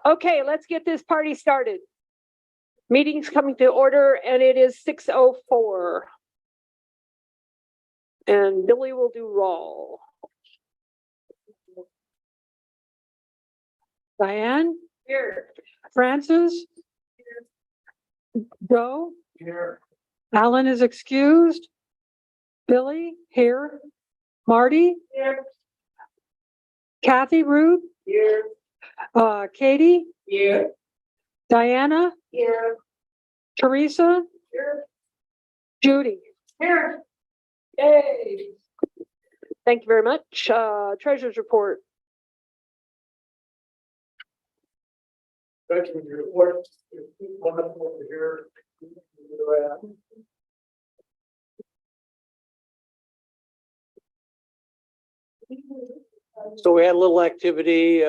Okay, let's get this party started. Meeting's coming to order and it is 6:04. And Billy will do roll. Diane? Here. Francis? Here. Joe? Here. Alan is excused. Billy? Here. Marty? Here. Kathy Root? Here. Katie? Here. Diana? Here. Teresa? Here. Judy? Here. Yay. Thank you very much. Treasurer's report. Thank you. Report. Wonderful over here. So we had a little activity.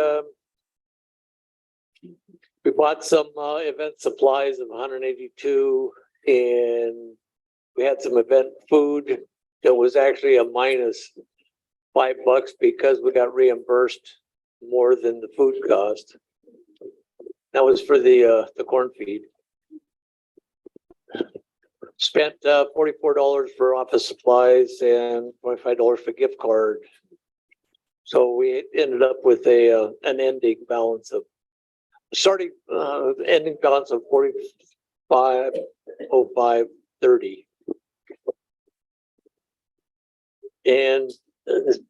We bought some event supplies of 182, and we had some event food that was actually a minus $5 because we got reimbursed more than the food cost. That was for the corn feed. Spent $44 for office supplies and $25 for gift card. So we ended up with an ending balance of ending balance of $45,0530. And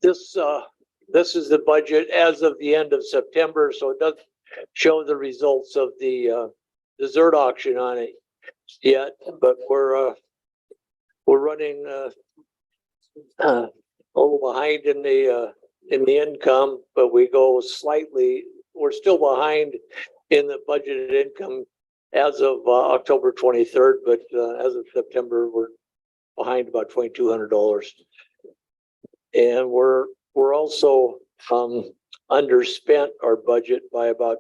this is the budget as of the end of September, so it doesn't show the results of the dessert auction on it yet, but we're running a little behind in the income, but we're still behind in the budgeted income as of October 23rd, but as of September, we're behind about $2,200. And we're also underspent our budget by about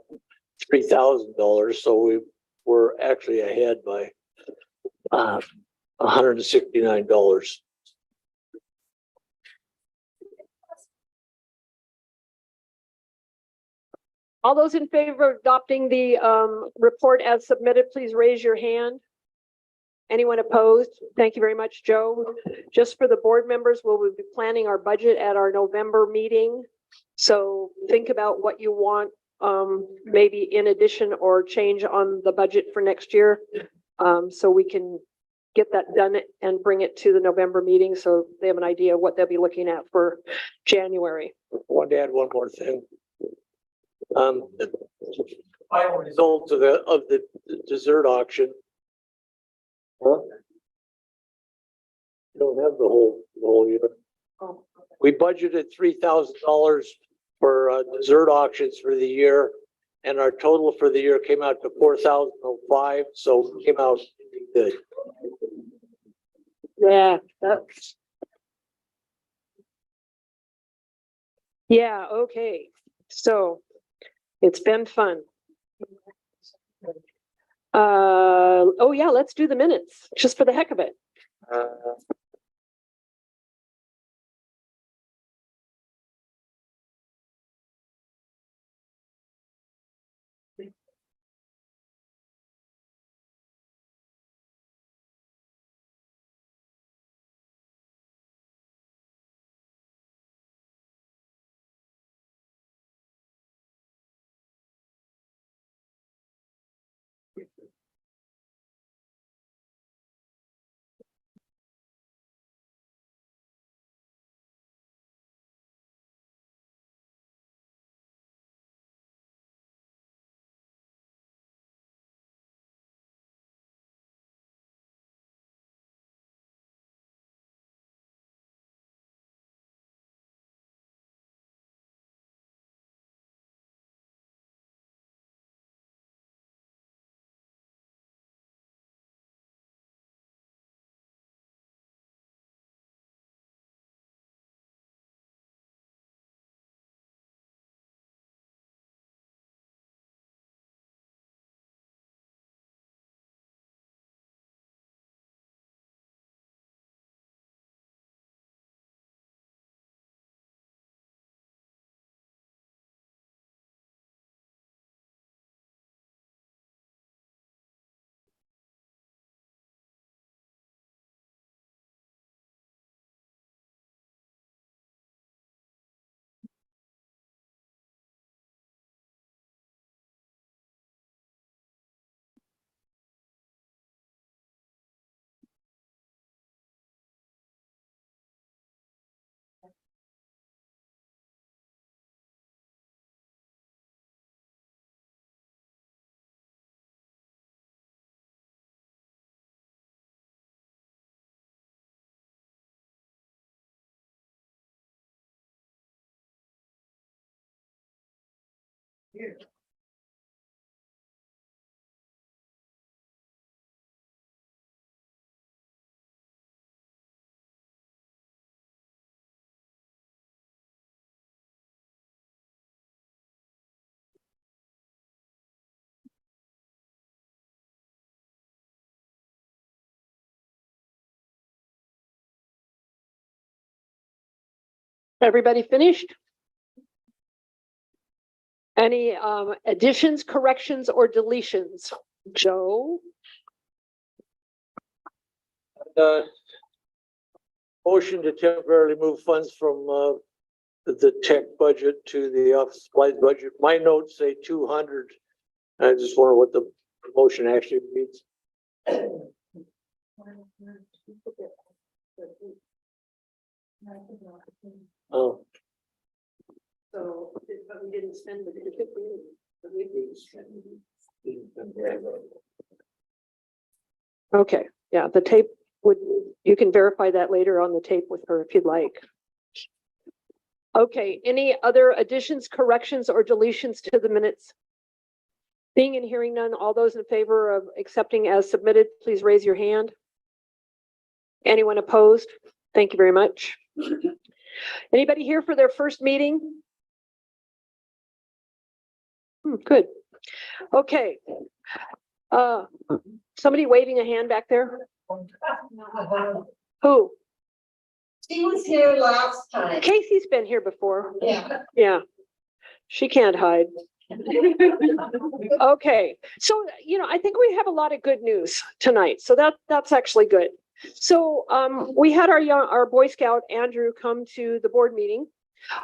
$3,000. So we're actually ahead by $169. All those in favor of adopting the report as submitted, please raise your hand. Anyone opposed? Thank you very much, Joe. Just for the board members, we'll be planning our budget at our November meeting. So think about what you want, maybe in addition or change on the budget for next year. So we can get that done and bring it to the November meeting so they have an idea of what they'll be looking at for January. I wanted to add one more thing. The final results of the dessert auction. Huh? You don't have the whole year. Oh. We budgeted $3,000 for dessert auctions for the year, and our total for the year came out to $4,005. So it came out good. Yeah, that's. Yeah, okay. So it's been fun. Oh yeah, let's do the minutes just for the heck of it. Everybody finished? Any additions, corrections, or deletions? Joe? Motion to temporarily move funds from the tech budget to the office supplies budget. My notes say 200. I just wonder what the motion actually reads. Oh, So, but we didn't spend the. Okay, yeah, the tape would, you can verify that later on the tape with her if you'd like. Okay, any other additions, corrections, or deletions to the minutes? Seeing and hearing none, all those in favor of accepting as submitted, please raise your hand. Anyone opposed? Thank you very much. Anybody here for their first meeting? Good. Okay. Somebody waving a hand back there? Who? She was here last time. Casey's been here before. Yeah. Yeah. She can't hide. Okay, so I think we have a lot of good news tonight. So that's actually good. So we had our Boy Scout Andrew come to the board meeting,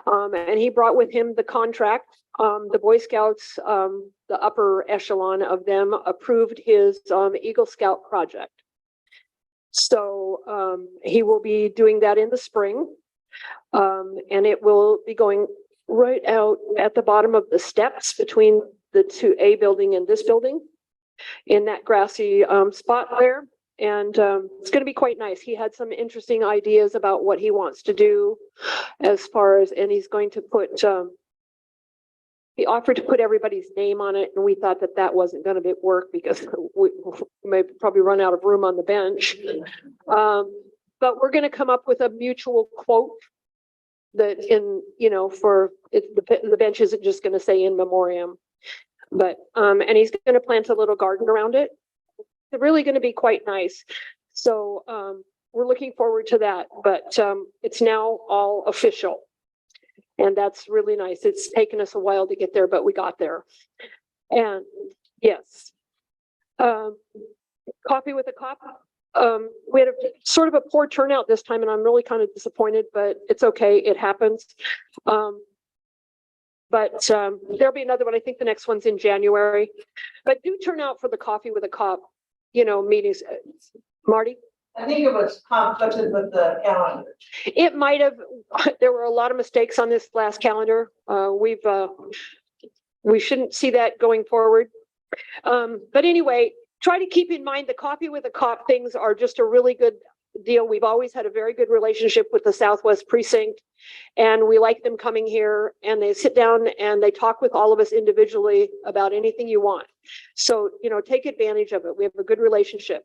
and he brought with him the contract. The Boy Scouts, the upper echelon of them, approved his Eagle Scout project. So he will be doing that in the spring, and it will be going right out at the bottom of the steps between the 2A building and this building in that grassy spot there. And it's going to be quite nice. He had some interesting ideas about what he wants to do as far as, and he's going to put, he offered to put everybody's name on it. And we thought that wasn't going to work because we may probably run out of room on the bench. But we're going to come up with a mutual quote that for the bench isn't just going to say in memoriam, but and he's going to plant a little garden around it. It's really going to be quite nice. So we're looking forward to that, but it's now all official, and that's really nice. It's taken us a while to get there, but we got there. And yes, coffee with a cop. We had a sort of a poor turnout this time, and I'm really kind of disappointed, but it's okay. It happens. But there'll be another one. I think the next one's in January, but do turn out for the coffee with a cop, meetings. Marty? I think it was conflicted with the calendar. It might have, there were a lot of mistakes on this last calendar. We shouldn't see that going forward. But anyway, try to keep in mind the coffee with a cop things are just a really good deal. We've always had a very good relationship with the Southwest Precinct, and we like them coming here, and they sit down and they talk with all of us individually about anything you want. So, take advantage of it. We have a good relationship.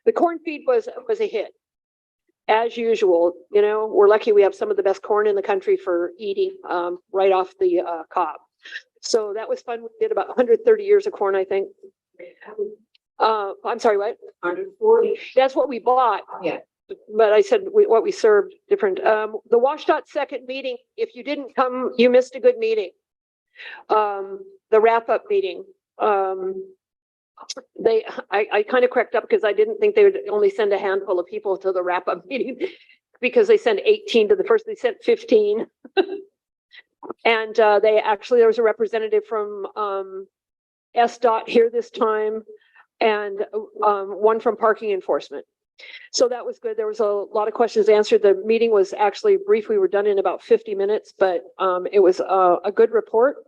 The corn feed was a hit. As usual, we're lucky we have some of the best corn in the country for eating right off the cob. So that was fun. We did about 130 years of corn, I think. I'm sorry, what? 140. That's what we bought. Yeah. But I said what we served different. The WashDOT second meeting, if you didn't come, you missed a good meeting. The wrap-up meeting. I kind of cracked up because I didn't think they would only send a handful of people to the wrap-up meeting because they sent 18 to the first, they sent 15. And there was a representative from SDOT here this time, and one from parking enforcement. So that was good. There was a lot of questions answered. The meeting was actually brief. We were done in about 50 minutes, but it was a good report.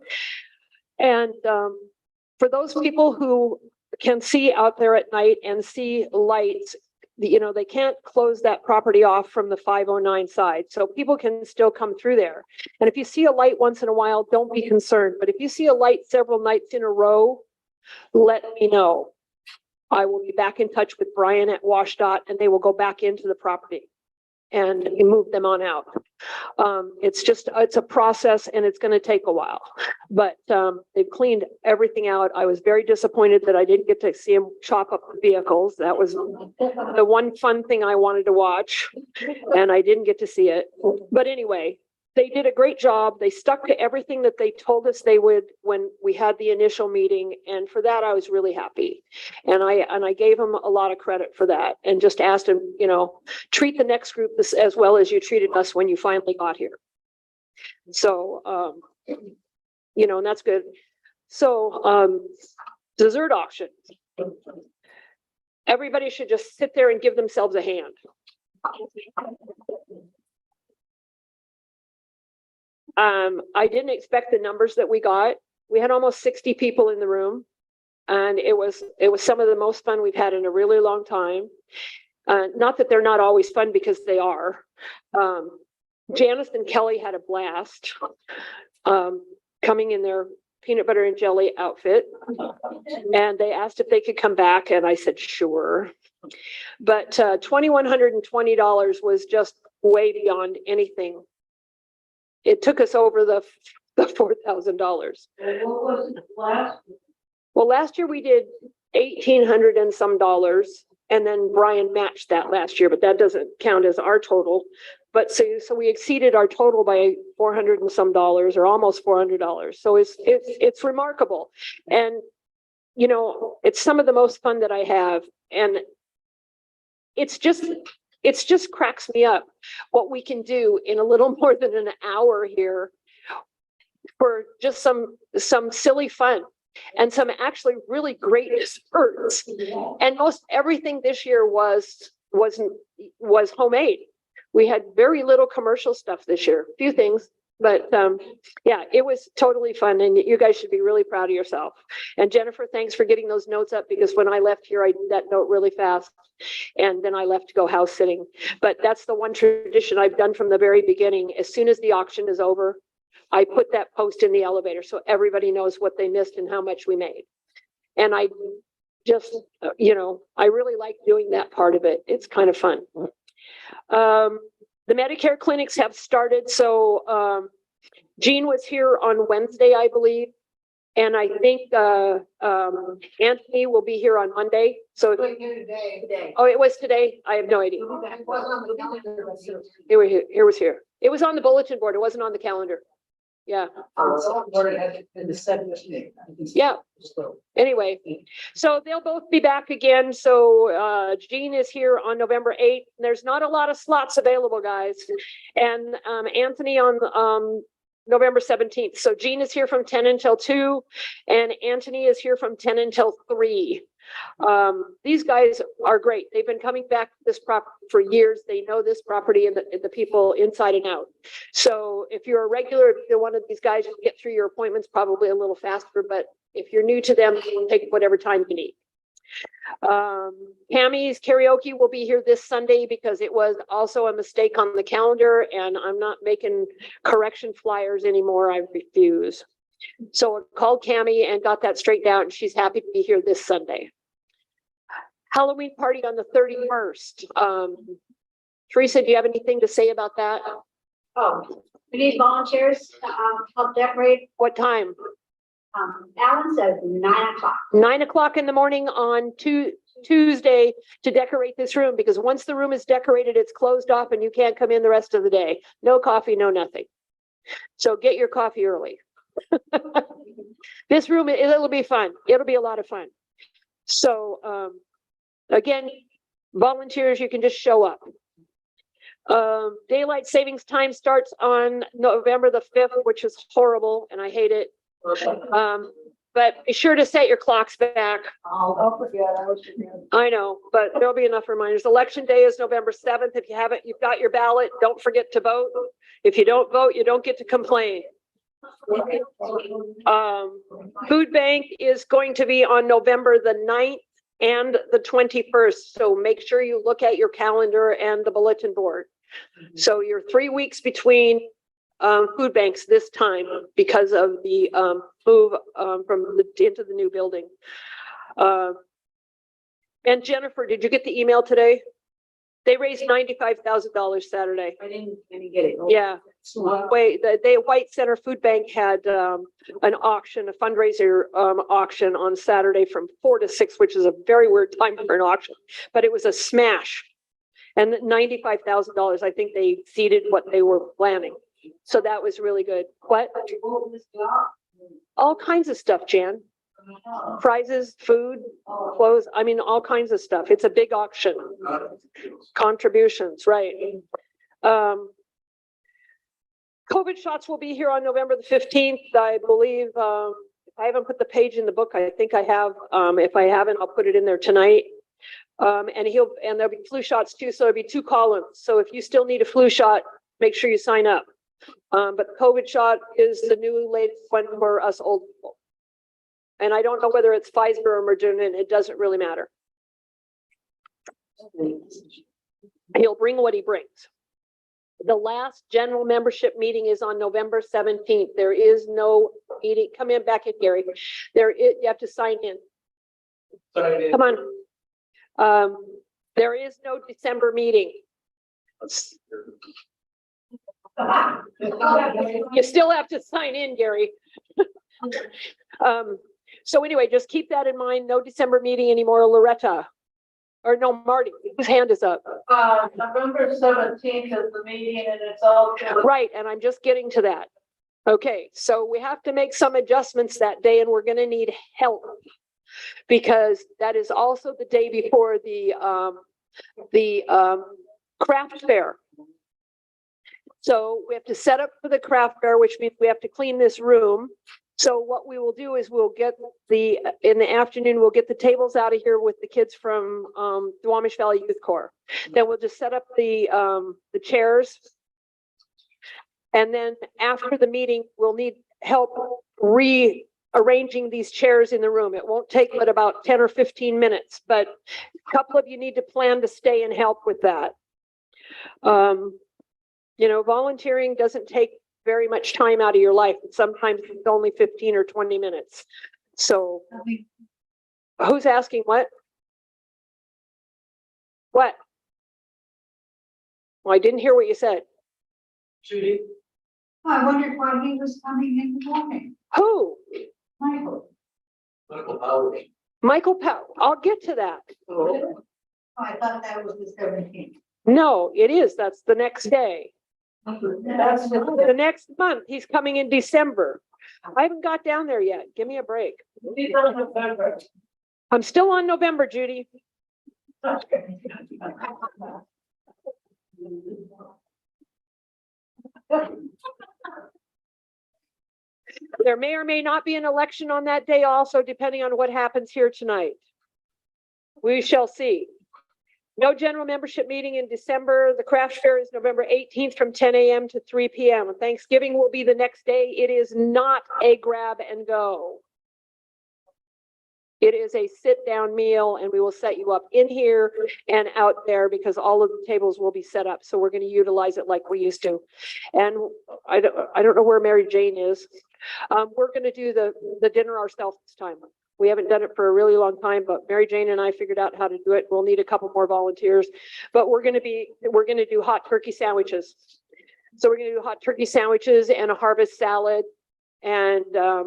And for those people who can see out there at night and see lights, they can't close that property off from the 509 side. So people can still come through there. And if you see a light once in a while, don't be concerned. But if you see a light several nights in a row, let me know. I will be back in touch with Brian at WashDOT and they will go back into the property and move them on out. It's a process and it's going to take a while, but they've cleaned everything out. I was very disappointed that I didn't get to see them chop up the vehicles. That was the one fun thing I wanted to watch and I didn't get to see it. But anyway, they did a great job. They stuck to everything that they told us they would when we had the initial meeting. And for that, I was really happy. And I gave them a lot of credit for that and just asked them, treat the next group as well as you treated us when you finally got here. So, and that's good. So, dessert auction. Everybody should just sit there and give themselves a hand. I didn't expect the numbers that we got. We had almost 60 people in the room. And it was some of the most fun we've had in a really long time. Not that they're not always fun because they are. Janice and Kelly had a blast coming in their peanut butter and jelly outfit. And they asked if they could come back. And I said, sure. But $2,120 was just way beyond anything. It took us over the $4,000. What was it last? Well, last year we did $1,800 and some dollars, and then Brian matched that last year, but that doesn't count as our total. But so we exceeded our total by $400 and some dollars, or almost $400. So it's remarkable, and it's some of the most fun that I have, and it's just cracks me up what we can do in a little more than an hour here for just some silly fun. And some actually really great desserts. And most everything this year was homemade. We had very little commercial stuff this year, a few things, but yeah, it was totally fun. And you guys should be really proud of yourself. And Jennifer, thanks for getting those notes up, because when I left here, I did that note really fast. And then I left to go house sitting. But that's the one tradition I've done from the very beginning. As soon as the auction is over, I put that post in the elevator so everybody knows what they missed and how much we made. And I just, I really like doing that part of it. It's kind of fun. The Medicare clinics have started. So Jean was here on Wednesday, I believe. And I think Anthony will be here on Monday. So Today. oh, it was today? I have no idea. It was here. It was on the bulletin board. It wasn't on the calendar. Yeah. Yeah. Anyway, so they'll both be back again. So Jean is here on November 8th. There's not a lot of slots available, guys. And Anthony on November 17th. So Jean is here from 10 until 2, and Anthony is here from 10 until 3. These guys are great. They've been coming back to this property for years. They know this property and the people inside and out. So if you're a regular, if you're one of these guys, you get through your appointments probably a little faster, but if you're new to them, take whatever time you need. Tammy's karaoke will be here this Sunday because it was also a mistake on the calendar, and I'm not making correction flyers anymore. I refuse. So I called Cammy and got that straightened out, and she's happy to be here this Sunday. Halloween party on the 31st. Teresa, do you have anything to say about that? Oh, we need volunteers to help decorate. What time? Alan says 9 o'clock. 9 o'clock in the morning on Tuesday to decorate this room, because once the room is decorated, it's closed off and you can't come in the rest of the day. No coffee, no nothing. So get your coffee early. This room, it'll be fun. It'll be a lot of fun. So again, volunteers, you can just show up. Daylight savings time starts on November the 5th, which is horrible and I hate it. But be sure to set your clocks back. I'll forget. I know, but there'll be enough reminders. Election day is November 7th. If you haven't, you've got your ballot. Don't forget to vote. If you don't vote, you don't get to complain. Food bank is going to be on November the 9th and the 21st. So make sure you look at your calendar and the bulletin board. So you're 3 weeks between food banks this time because of the move into the new building. And Jennifer, did you get the email today? They raised $95,000 Saturday. I didn't get it. Yeah. Wait, the White Center Food Bank had an auction, a fundraiser auction on Saturday from 4 to 6, which is a very weird time for an auction, but it was a smash. And $95,000, I think they exceeded what they were planning. So that was really good. What? All kinds of stuff, Jan. Prizes, food, clothes, I mean, all kinds of stuff. It's a big auction. Contributions, right. COVID shots will be here on November the 15th, I believe. If I haven't put the page in the book, I think I have. If I haven't, I'll put it in there tonight. And there'll be flu shots too, so it'll be 2 columns. So if you still need a flu shot, make sure you sign up. But the COVID shot is the new latest one for us old people. And I don't know whether it's Pfizer or Moderna, and it doesn't really matter. He'll bring what he brings. The last general membership meeting is on November 17th. There is no meeting. Come in back in, Gary. You have to sign in. Come on. There is no December meeting. You still have to sign in, Gary. So anyway, just keep that in mind. No December meeting anymore, Loretta. Or no, Marty, whose hand is up? November 17th is the meeting and it's all. Right, and I'm just getting to that. Okay, so we have to make some adjustments that day and we're gonna need help. Because that is also the day before the craft fair. So we have to set up for the craft fair, which means we have to clean this room. So what we will do is we'll get in the afternoon, we'll get the tables out of here with the kids from the Duwamish Valley Youth Corps. Then we'll just set up the chairs. And then after the meeting, we'll need help rearranging these chairs in the room. It won't take but about 10 or 15 minutes, but a couple of you need to plan to stay and help with that. You know, volunteering doesn't take very much time out of your life. Sometimes it's only 15 or 20 minutes. So who's asking what? What? Well, I didn't hear what you said. Judy, I wondered why he was coming in the morning. Who? Michael. Michael Powers. Michael Powell. I'll get to that. Oh, I thought that was the 17th. No, it is. That's the next day. That's The next month. He's coming in December. I haven't got down there yet. Give me a break. I'm still on November, Judy. There may or may not be an election on that day also, depending on what happens here tonight. We shall see. No general membership meeting in December. The craft fair is November 18th from 10 a.m. to 3 p.m. Thanksgiving will be the next day. It is not a grab and go. It is a sit-down meal, and we will set you up in here and out there because all of the tables will be set up. So we're going to utilize it like we used to. And I don't know where Mary Jane is. We're going to do the dinner ourselves this time. We haven't done it for a really long time, but Mary Jane and I figured out how to do it. We'll need a couple more volunteers, but we're going to do hot turkey sandwiches. So we're going to do hot turkey sandwiches and a harvest salad and a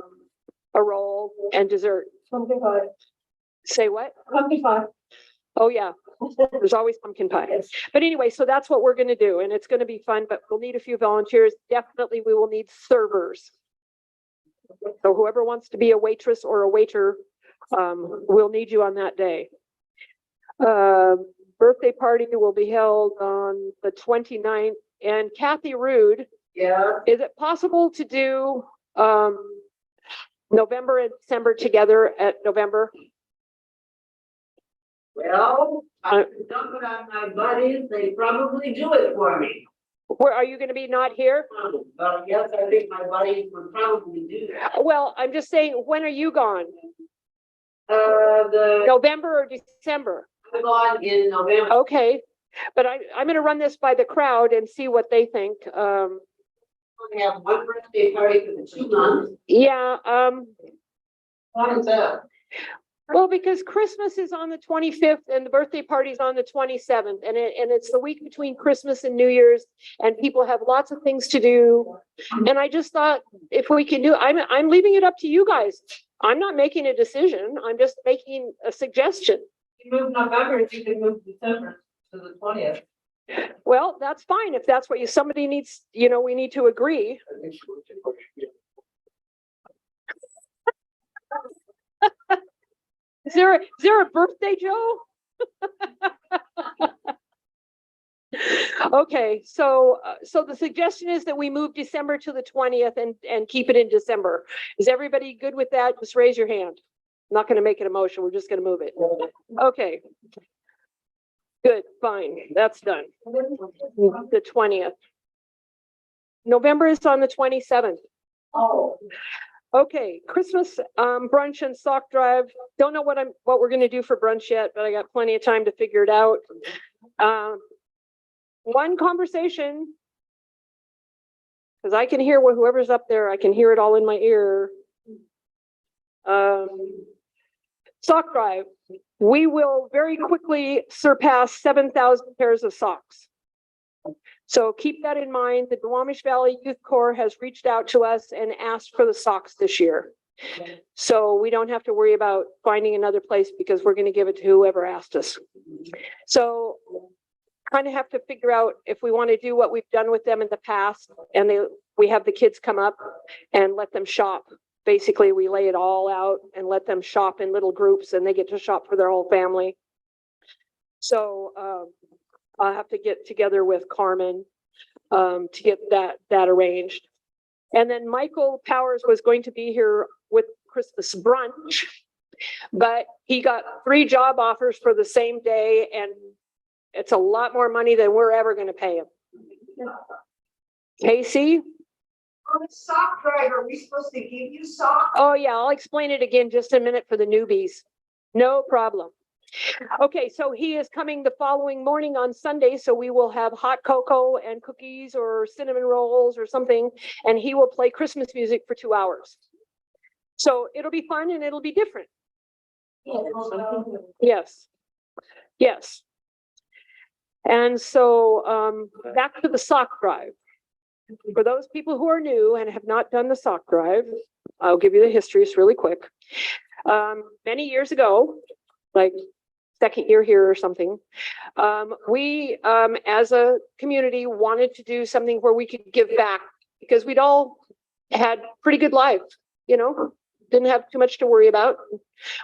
roll and dessert. Pumpkin pie. Say what? Pumpkin pie. Oh, yeah. There's always pumpkin pie. But anyway, so that's what we're going to do. And it's going to be fun, but we'll need a few volunteers. Definitely, we will need servers. So whoever wants to be a waitress or a waiter, we'll need you on that day. Birthday party will be held on the 29th. And Kathy Rude, Yeah. is it possible to do November and December together at November? Well, I dump it on my buddies. They probably do it for me. Where are you going to be not here? But yes, I think my buddies would probably do that. Well, I'm just saying, when are you gone? November or December? I'm gone in November. Okay, but I'm gonna run this by the crowd and see what they think. We have one birthday party for the 2 months. Yeah, Why is that? well, because Christmas is on the 25th and the birthday party's on the 27th, and it's the week between Christmas and New Year's, and people have lots of things to do. And I just thought if we can do, I'm leaving it up to you guys. I'm not making a decision. I'm just making a suggestion. You move November, if you can move December to the 20th. Well, that's fine. If that's what somebody needs, we need to agree. Is there a birthday, Joe? Okay, so the suggestion is that we move December to the 20th and keep it in December. Is everybody good with that? Just raise your hand. I'm not gonna make it a motion. We're just gonna move it. Okay. Good, fine. That's done. The 20th. November is on the 27th. Oh. Okay, Christmas brunch and sock drive. Don't know what we're gonna do for brunch yet, but I got plenty of time to figure it out. One conversation, because I can hear whoever's up there, I can hear it all in my ear. Sock drive. We will very quickly surpass 7,000 pairs of socks. So keep that in mind. The Duwamish Valley Youth Corps has reached out to us and asked for the socks this year. So we don't have to worry about finding another place because we're going to give it to whoever asked us. So kind of have to figure out if we want to do what we've done with them in the past, and we have the kids come up and let them shop. Basically, we lay it all out and let them shop in little groups, and they get to shop for their whole family. So I'll have to get together with Carmen to get that arranged. And then Michael Powers was going to be here with Christmas brunch, but he got 3 job offers for the same day, and it's a lot more money than we're ever going to pay him. Casey? On the sock drive, are we supposed to give you socks? Oh yeah, I'll explain it again just a minute for the newbies. No problem. Okay, so he is coming the following morning on Sunday, so we will have hot cocoa and cookies or cinnamon rolls or something, and he will play Christmas music for 2 hours. So it'll be fun and it'll be different. Yes. Yes. And so back to the sock drive. For those people who are new and have not done the sock drive, I'll give you the history really quick. Many years ago, like second year here or something, we as a community wanted to do something where we could give back because we'd all had pretty good lives, didn't have too much to worry about.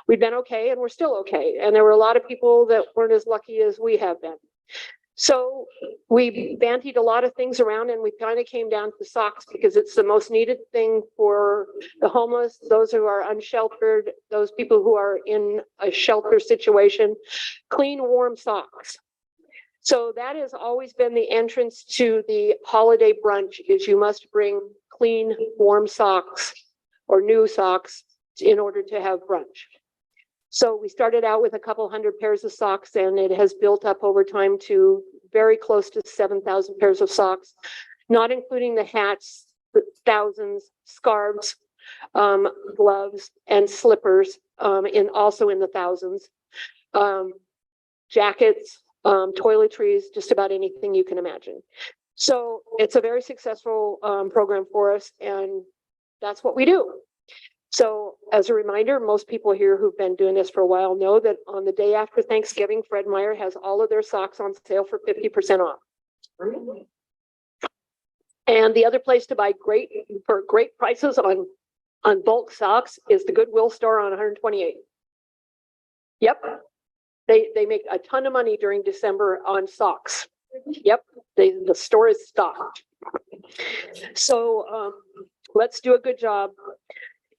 We'd been okay and we're still okay. And there were a lot of people that weren't as lucky as we have been. So we bandied a lot of things around, and we kind of came down to socks because it's the most needed thing for the homeless, those who are unsheltered, those people who are in a shelter situation, clean, warm socks. So that has always been the entrance to the holiday brunch, is you must bring clean, warm socks or new socks in order to have brunch. So we started out with a couple hundred pairs of socks, and it has built up over time to very close to 7,000 pairs of socks, not including the hats, the thousands, scarves, gloves, and slippers, also in the thousands, jackets, toiletries, just about anything you can imagine. So it's a very successful program for us, and that's what we do. So as a reminder, most people here who've been doing this for a while know that on the day after Thanksgiving, Fred Meyer has all of their socks on sale for 50% off. Really? And the other place to buy great prices on bulk socks is the Goodwill store on 128. Yep. They make a ton of money during December on socks. Yep. The store is stocked. So let's do a good job.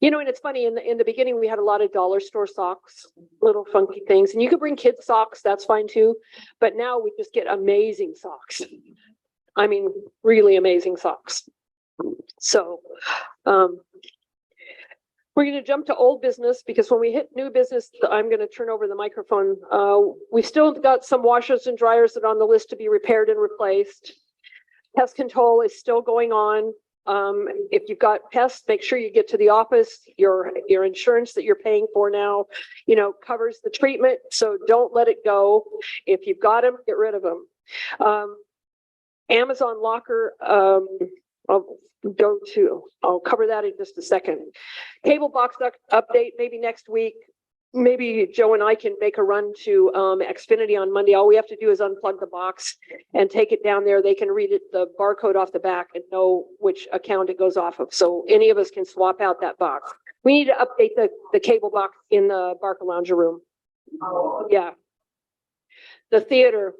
And it's funny, in the beginning, we had a lot of dollar store socks, little funky things, and you could bring kids socks, that's fine too. But now we just get amazing socks. I mean, really amazing socks. So We're going to jump to old business because when we hit new business, I'm going to turn over the microphone. We still got some washers and dryers that are on the list to be repaired and replaced. Pest control is still going on. If you've got pests, make sure you get to the office. Your insurance that you're paying for now, covers the treatment. So don't let it go. If you've got them, get rid of them. Amazon locker, I'll cover that in just a second. Cable box update, maybe next week. Maybe Joe and I can make a run to Xfinity on Monday. All we have to do is unplug the box and take it down there. They can read it, the barcode off the back, and know which account it goes off of. So any of us can swap out that box. We need to update the cable box in the Barca Lounger room. Yeah. The theater.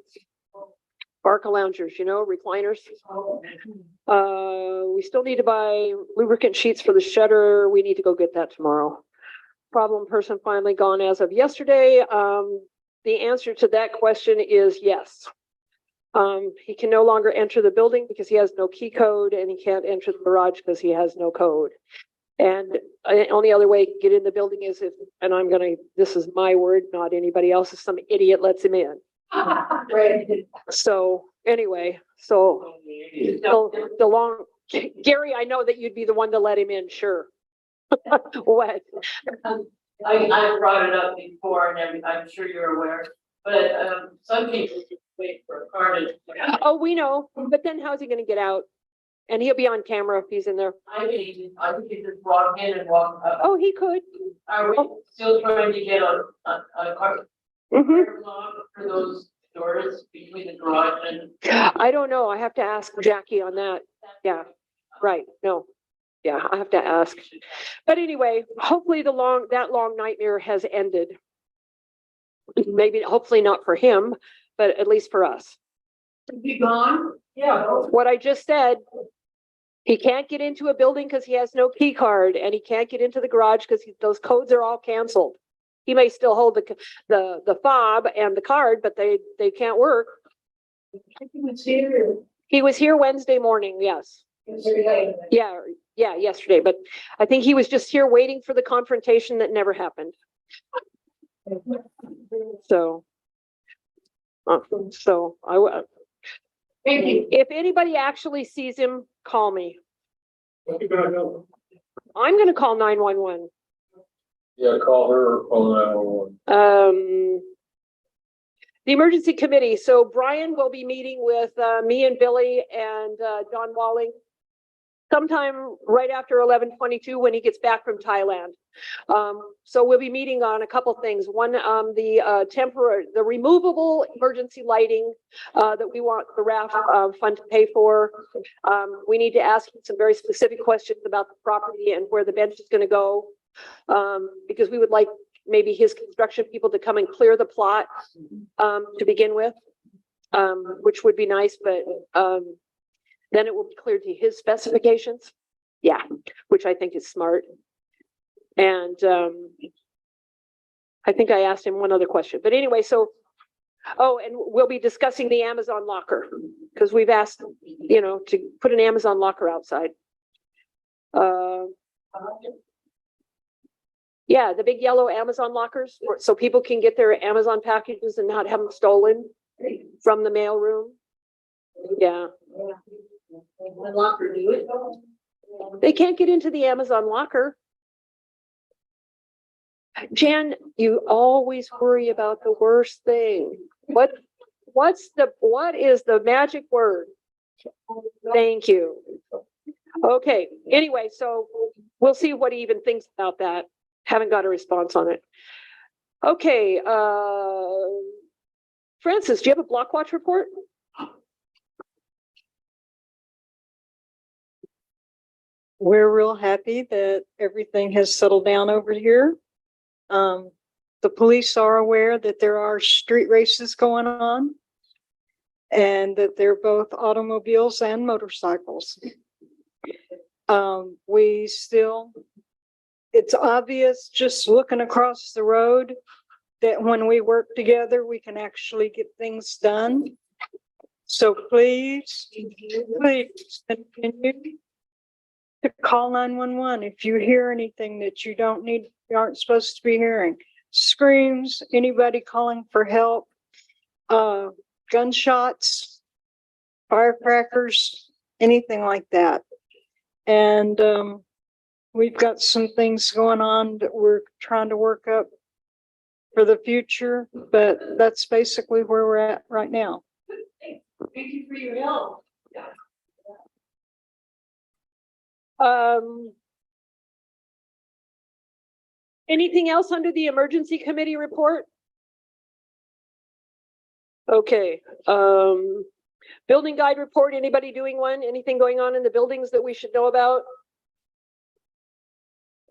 Barca loungers, recliners. We still need to buy lubricant sheets for the shutter. We need to go get that tomorrow. Problem person finally gone as of yesterday. The answer to that question is yes. He can no longer enter the building because he has no key code, and he can't enter the garage because he has no code. And the only other way to get in the building is this is my word, not anybody else's, some idiot lets him in. So anyway, Gary, I know that you'd be the one to let him in, sure. What? I brought it up before and I'm sure you're aware, but some people just wait for a car to. Oh, we know, but then how's he gonna get out? And he'll be on camera if he's in there. I think you just walk in and walk up. Oh, he could. Are we still trying to get a car? For those doors between the garage and. I don't know. I have to ask Jackie on that. Yeah, right. No. Yeah, I have to ask. But anyway, hopefully that long nightmare has ended. Maybe, hopefully not for him, but at least for us. Be gone? Yeah. What I just said, he can't get into a building because he has no key card, and he can't get into the garage because those codes are all canceled. He may still hold the fob and the card, but they can't work. He was here Wednesday morning, yes. Yeah, yesterday, but I think he was just here waiting for the confrontation that never happened. So if anybody actually sees him, call me. I'm gonna call 911. Yeah, call her or call 911. The emergency committee. So Brian will be meeting with me and Billy and John Walling sometime right after 11:22 when he gets back from Thailand. So we'll be meeting on a couple things. One, the removable emergency lighting that we want the RAF fund to pay for. We need to ask him some very specific questions about the property and where the bench is going to go, because we would like maybe his construction people to come and clear the plot to begin with, which would be nice, but then it will be cleared to his specifications. Yeah, which I think is smart. And I think I asked him one other question, but anyway, and we'll be discussing the Amazon locker because we've asked, to put an Amazon locker outside. Yeah, the big yellow Amazon lockers, so people can get their Amazon packages and not have them stolen from the mail room. Yeah. The locker do it. They can't get into the Amazon locker. Jan, you always worry about the worst thing. What is the magic word? Thank you. Okay, anyway, so we'll see what he even thinks about that. Haven't got a response on it. Okay, Francis, do you have a block watch report? We're real happy that everything has settled down over here. The police are aware that there are street races going on and that they're both automobiles and motorcycles. It's obvious just looking across the road that when we work together, we can actually get things done. So please continue to call 911 if you hear anything that you aren't supposed to be hearing. Screams, anybody calling for help, gunshots, firecrackers, anything like that. And we've got some things going on that we're trying to work up for the future, but that's basically where we're at right now. Thank you for your help. Anything else under the emergency committee report? Okay, building guide report, anybody doing one? Anything going on in the buildings that we should know about?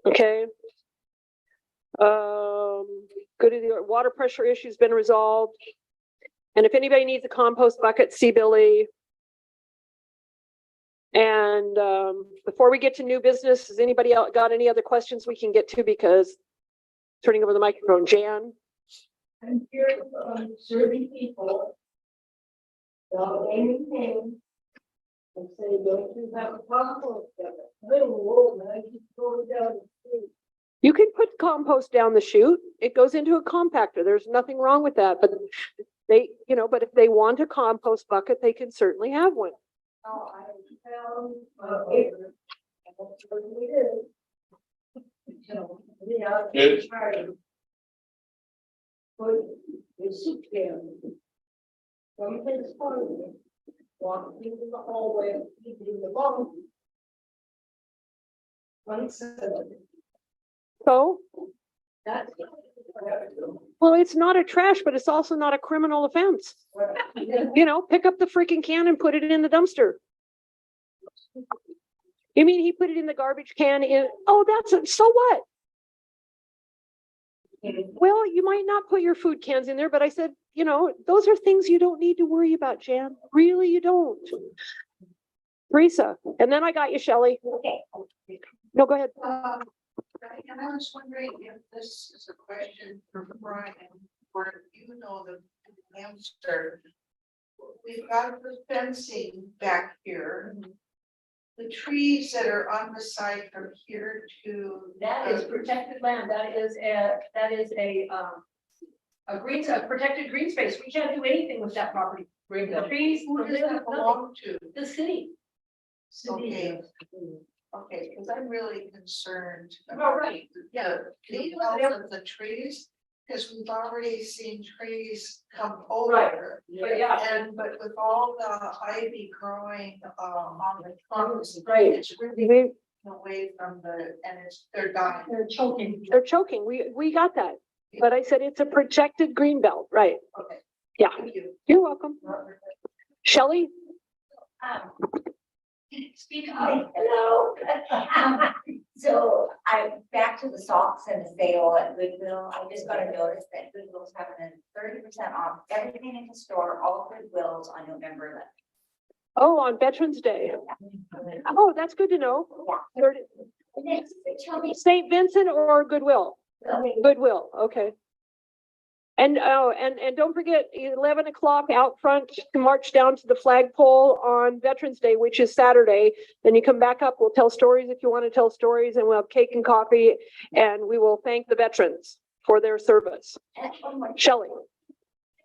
Okay. Good, the water pressure issue's been resolved. And if anybody needs a compost bucket, see Billy. And before we get to new business, has anybody else got any other questions we can get to? Because turning over the microphone, Jan. I'm here from serving people. So anything. And say, don't you have a compost? Little man, I keep going down the street. You can put compost down the chute. It goes into a compactor. There's nothing wrong with that, but they, but if they want a compost bucket, they can certainly have one. Oh, I found my neighbor. And that's what we did. So, yeah, Good. put the soup can. Something's funny. Walk into the hallway, eating the laundry. One second. So, That's. well, it's not a trash, but it's also not a criminal offense. Pick up the freaking can and put it in the dumpster. You mean he put it in the garbage can so what? Well, you might not put your food cans in there, but I said, those are things you don't need to worry about, Jan. Really, you don't. Teresa, and then I got you, Shelley. Okay. No, go ahead. And I was wondering if this is a question for Brian, or if you know the answer. We've got the fencing back here. The trees that are on the side from here to. That is protected land. That is a protected green space. We can't do anything with that property. The trees, Who does that belong to? the city. Okay. Okay, because I'm really concerned. All right. Yeah, the health of the trees, because we've already seen trees come over. But yeah, But with all the ivy growing on the trunks, Right. it's really away from they're dying. they're choking. They're choking. We got that. But I said it's a protected green belt, right? Okay. Yeah, Thank you. you're welcome. Shelley? Speak Hi, hello. So I'm back to the socks and the sale at Goodwill. I just got a notice that Goodwill's having a 30% off everything in the store, all Goodwills on November 11th. Oh, on Veterans Day. Oh, that's good to know. Next, tell me, St. Vincent or Goodwill? okay, Goodwill, okay. And don't forget 11 o'clock out front to march down to the flagpole on Veterans Day, which is Saturday. Then you come back up. We'll tell stories if you want to tell stories, and we'll have cake and coffee, and we will thank the veterans for their service. and one more. Shelley.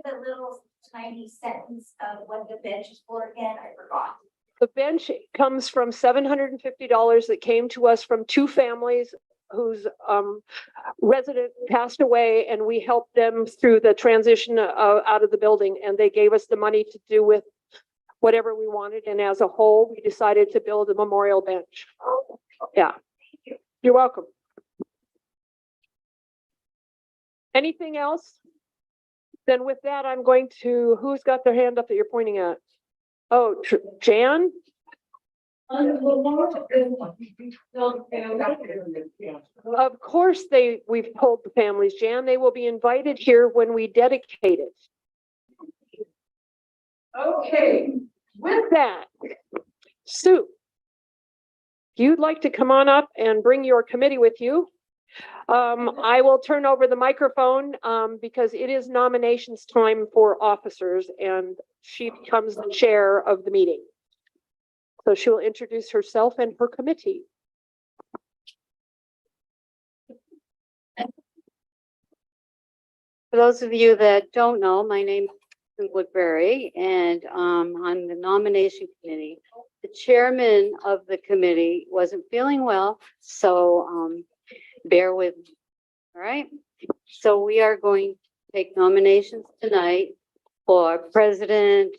The little tiny sentence of what the bench is for again, I forgot. The bench comes from $750 that came to us from two families whose resident passed away, and we helped them through the transition out of the building, and they gave us the money to do with whatever we wanted. And as a whole, we decided to build a memorial bench. Yeah, you're welcome. Anything else? Then with that, I'm going to, who's got their hand up that you're pointing at? Oh, Jan? Of course we've told the families, Jan, they will be invited here when we dedicate it. Okay, with that, Sue, if you'd like to come on up and bring your committee with you, I will turn over the microphone because it is nominations time for officers, and she becomes the chair of the meeting. So she will introduce herself and her committee. For those of you that don't know, my name is Woodbury, and on the nomination committee. The chairman of the committee wasn't feeling well, so bear with me. All right, so we are going to take nominations tonight for president,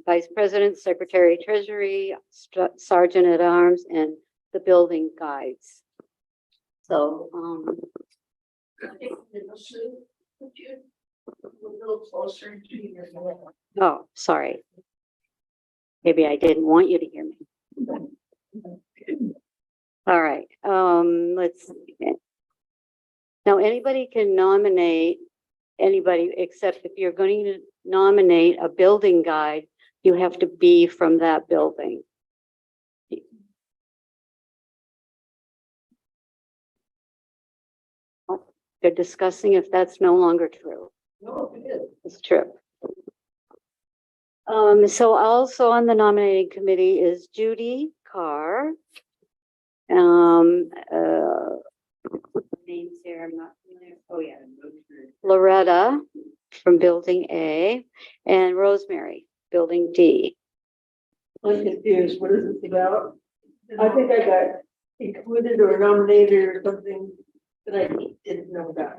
vice president, secretary, treasury, sergeant at arms, and the building guides. So, Could you a little closer to your? oh, sorry. Maybe I didn't want you to hear me. All right, let's see. Now, anybody can nominate anybody, except if you're going to nominate a building guide, you have to be from that building. They're discussing if that's no longer true. No, it is. It's true. So also on the nominating committee is Judy Carr. Names here, I'm not familiar. Oh, yeah. Loretta from Building A and Rosemary, Building D. I'm confused. What is this about? I think I got included or nominated or something that I didn't know about.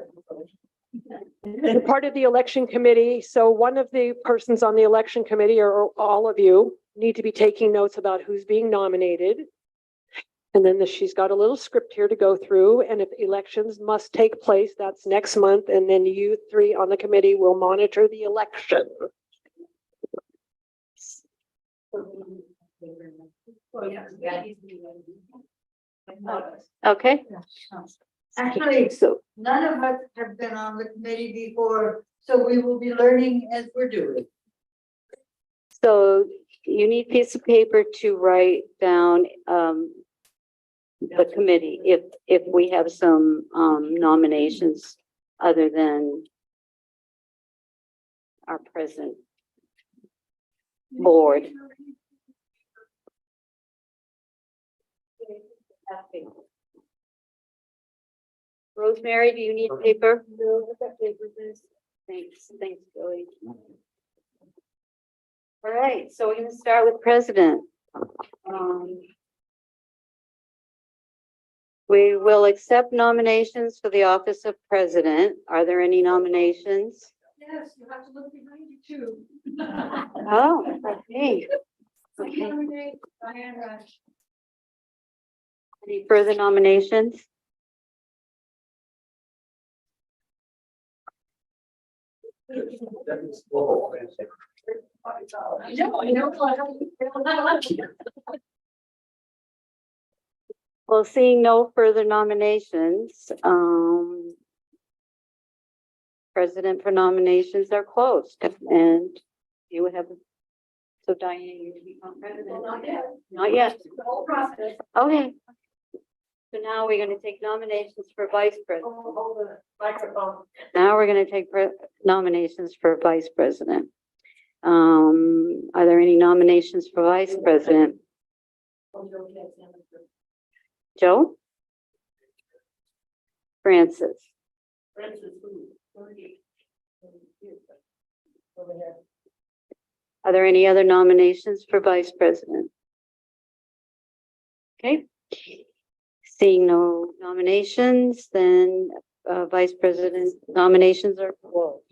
You're part of the election committee, so one of the persons on the election committee, or all of you, need to be taking notes about who's being nominated. And then she's got a little script here to go through, and if elections must take place, that's next month, and then you three on the committee will monitor the election. Oh, yeah. Okay, Actually, so none of us have been on the committee before, so we will be learning as we're doing. So you need a piece of paper to write down the committee, if we have some nominations other than our present board. Rosemary, do you need paper? No, I've got paper. Thanks, Joey. All right, so we're gonna start with president. We will accept nominations for the office of president. Are there any nominations? Yes, you have to look behind you too. Oh, okay. I nominate Diane Rush. Any further nominations? I know. Well, seeing no further nominations, president for nominations are closed, and you would have, so Diane, you would become president? Not yet. Not yet. The whole process. Okay. So now we're gonna take nominations for vice president. Hold the microphone. Now we're gonna take nominations for vice president. Are there any nominations for vice president? Joe? Francis? Are there any other nominations for vice president? Okay. Seeing no nominations, then vice president nominations are closed.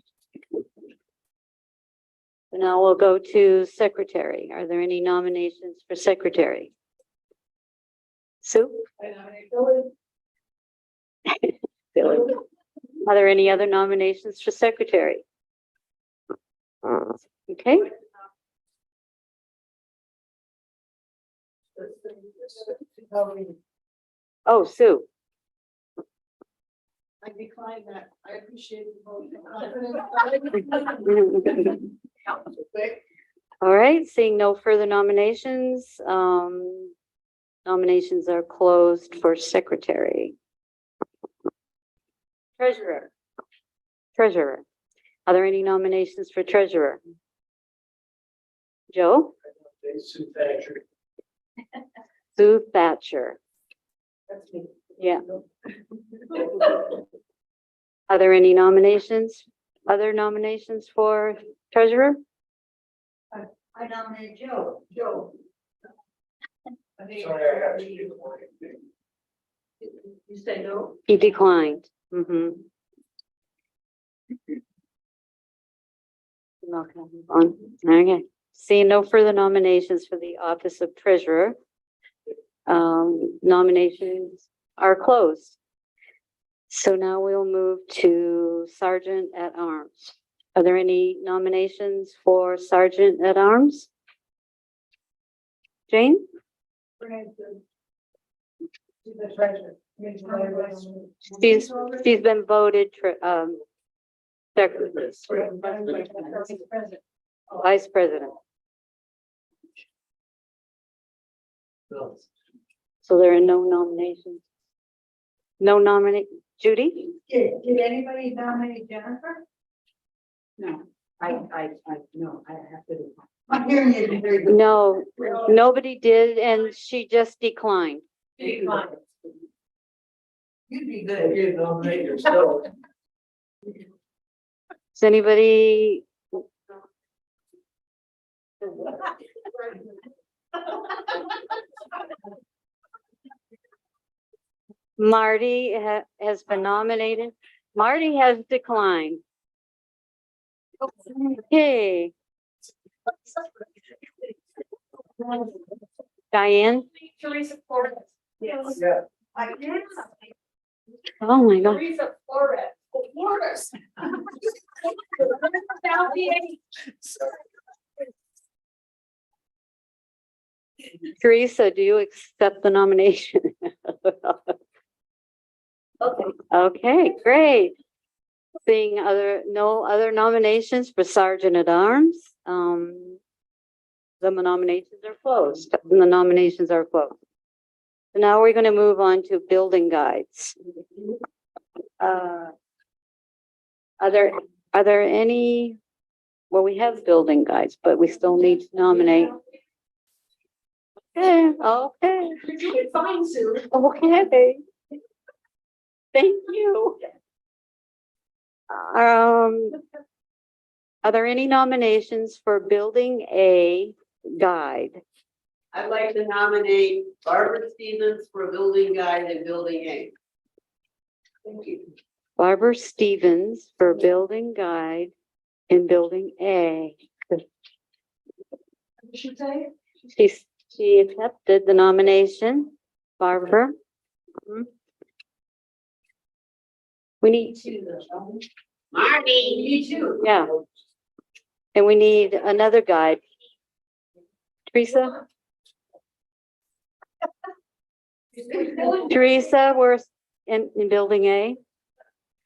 So now we'll go to secretary. Are there any nominations for secretary? Sue? Billy. Are there any other nominations for secretary? Okay. Oh, Sue. I decline that. I appreciate the vote. All right, seeing no further nominations, nominations are closed for secretary. Treasurer. Treasurer. Are there any nominations for treasurer? Joe? Sue Thatcher. Sue Thatcher. That's me. Yeah. Are there any nominations? Other nominations for treasurer? I nominate Joe. Joe. Sorry, I got you. You say no? He declined. Mm-hmm. Okay, move on. Okay, seeing no further nominations for the office of treasurer. Nominations are closed. So now we'll move to sergeant at arms. Are there any nominations for sergeant at arms? Jane? She's the treasurer. She's been voted, vice president. No. So there are no nominations. No nominate, Judy? Did anybody nominate Jennifer? No, no, I have to. I'm hearing you. No, nobody did, and she just declined. You'd be good. If you nominate yourself. Does anybody? Marty has been nominated. Marty has declined. Okay. Diane? Teresa Flores. Yes. Yeah. I did. Oh my God. Teresa Flores. Flores. Down the eight. Teresa, do you accept the nomination? Okay. Okay, great. Seeing no other nominations for sergeant at arms, the nominations are closed. The nominations are closed. So now we're going to move on to building guides. Are there any, well, we have building guides, but we still need to nominate. Okay, okay, You're doing fine, Sue. okay. Thank you. Are there any nominations for building a guide? I'd like to nominate Barbara Stevens for building guide and building A. Thank you. Barbara Stevens for building guide in building A. What did she say? She accepted the nomination. Barbara? Mhm. We need, Marty, you too. yeah. And we need another guide. Teresa? Teresa, we're in building A.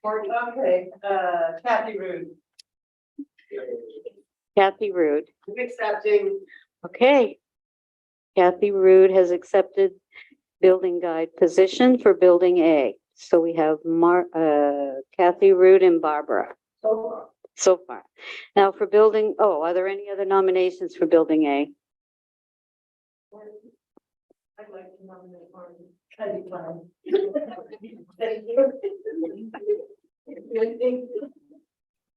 Okay, Kathy Rude, Kathy Rude. I'm accepting. Okay. Kathy Rude has accepted building guide position for building A. So we have Kathy Rude and Barbara so far. Now for building, are there any other nominations for building A? I'd like to nominate Marty. I decline.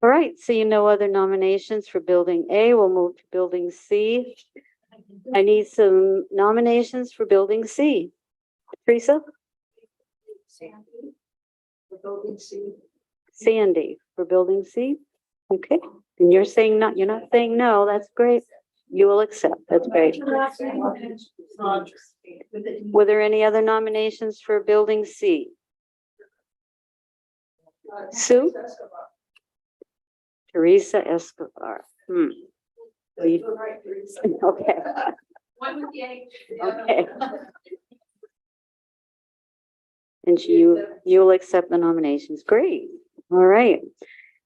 All right, seeing no other nominations for building A, we'll move to building C. I need some nominations for building C. Teresa? Sandy for building C. Okay, and you're saying not, you're not saying no, that's great. You will accept, that's great. Were there any other nominations for building C? Sue? Teresa Escobar. Okay, One with the eight. okay. And you'll accept the nominations. Great. All right.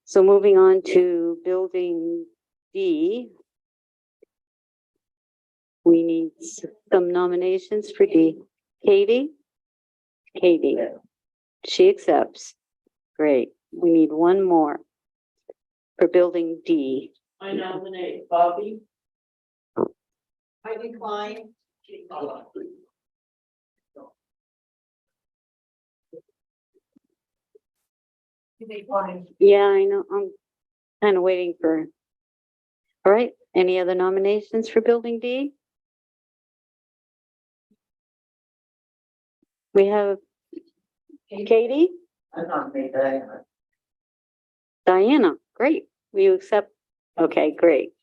So moving on to building D. We need some nominations for D. Katie? Katie. She accepts. Great. We need one more for building D. I nominate Bobby. I decline. Yeah, I know. I'm kind of waiting for. All right, any other nominations for Building D? We have Katie, I nominate Diana. Diana, great. Will you accept? Okay, great.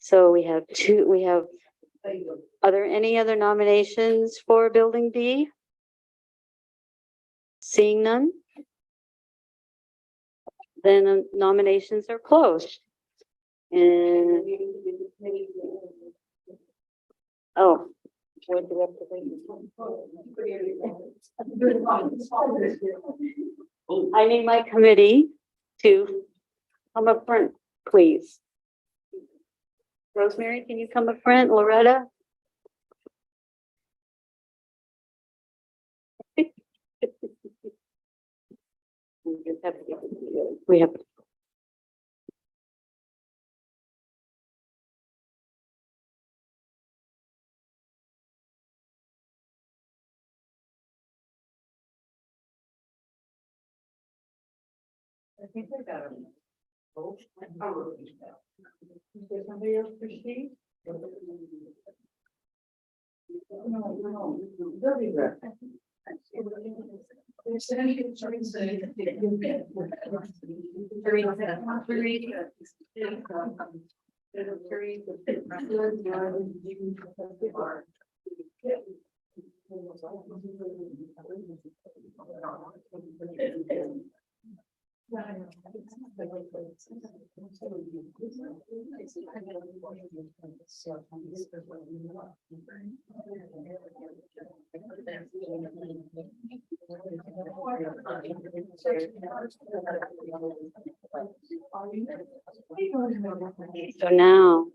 So we have are there any other nominations for Building D? Seeing none? Then nominations are closed. And oh. What do we have to I need my committee to come up front, please. Rosemary, can you come up front? Loretta? We have. I think I got it. Is there somebody else for Steve? No, they'll be right. So now.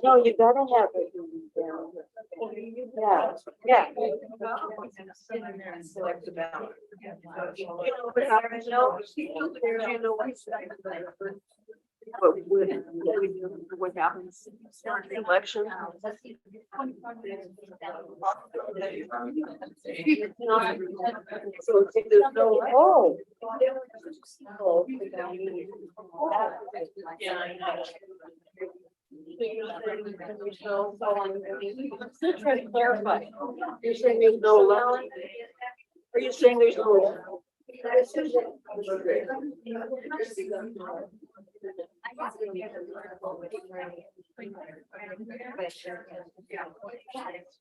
No, you gotta have it. Yeah, yeah. Select the ballot. What happens during the election? So there's no. Oh. Still trying to clarify. You're saying there's no election? Are you saying there's no?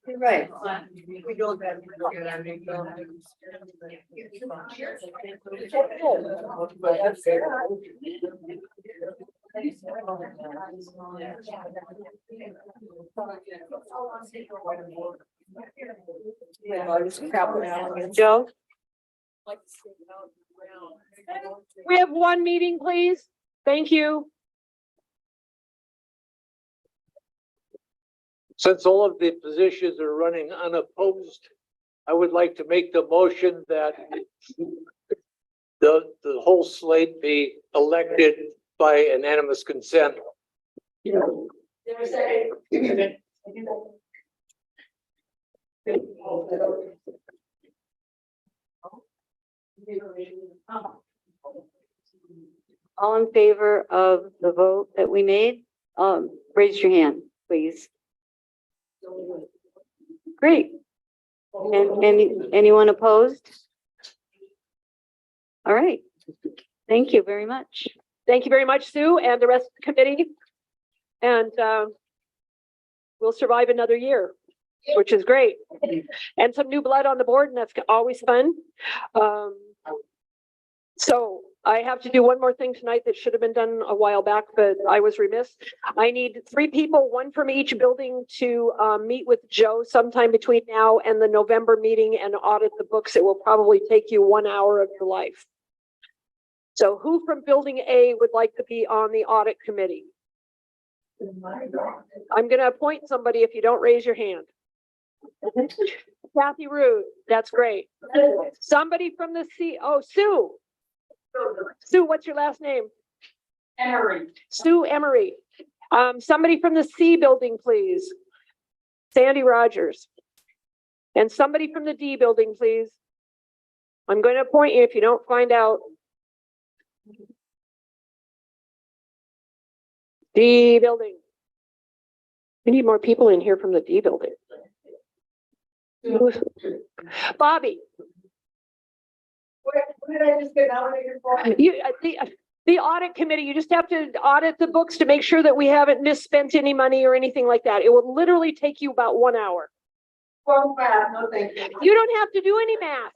You're right. We don't have. Joe? We have one meeting, please. Thank you. Since all of the positions are running unopposed, I would like to make the motion that the whole slate be elected by unanimous consent. All in favor of the vote that we made, raise your hand, please. Great. And anyone opposed? All right. Thank you very much. Thank you very much, Sue, and the rest of the committee. And we'll survive another year, which is great. And some new blood on the board, and that's always fun. So I have to do one more thing tonight that should have been done a while back, but I was remiss. I need 3 people, 1 from each building, to meet with Joe sometime between now and the November meeting and audit the books. It will probably take you 1 hour of your life. So who from building A would like to be on the audit committee? I'm going to appoint somebody if you don't raise your hand. Kathy Root, that's great. Somebody from the C, oh, Sue. Sue, what's your last name? Emery. Sue Emery. Somebody from the C building, please. Sandy Rogers. And somebody from the D building, please. I'm going to appoint you if you don't find out. D building. We need more people in here from the D building. Bobby. What did I just get nominated for? You, the audit committee, you just have to audit the books to make sure that we haven't misspent any money or anything like that. It will literally take you about 1 hour. Well, no, thank you. You don't have to do any math.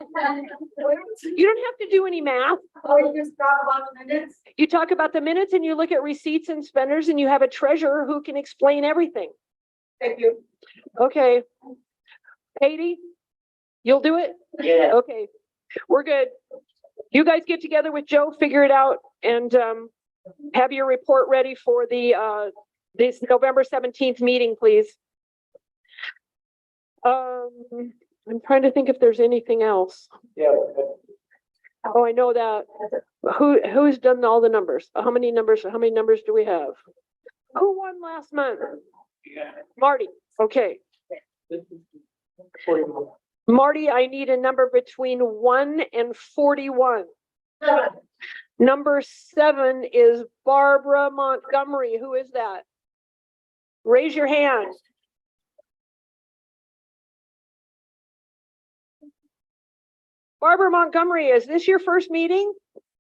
You don't have to do any math. Oh, you just talk about the minutes? You talk about the minutes and you look at receipts and spenders and you have a treasurer who can explain everything. Thank you. Okay. Katie, you'll do it? Yeah. Okay, we're good. You guys get together with Joe, figure it out, and have your report ready for the this November 17th meeting, please. I'm trying to think if there's anything else. Yeah. Oh, I know that. Who's done all the numbers? How many numbers do we have? Who won last month? Marty. Okay. Marty, I need a number between 1 and 41. Number 7 is Barbara Montgomery. Who is that? Raise your hand. Barbara Montgomery, is this your first meeting?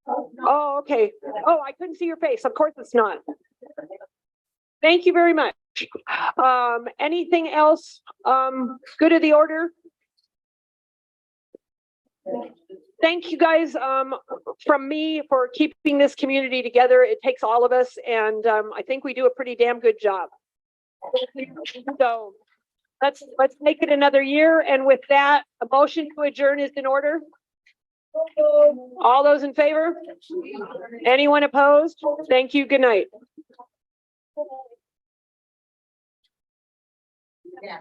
Oh, okay. Oh, I couldn't see your face. Of course it's not. Thank you very much. Anything else? Good of the order? Thank you guys from me for keeping this community together. It takes all of us, and I think we do a pretty damn good job. So let's make it another year. And with that, a motion to adjourn is in order. All those in favor? Anyone opposed? Thank you. Good night. Yeah.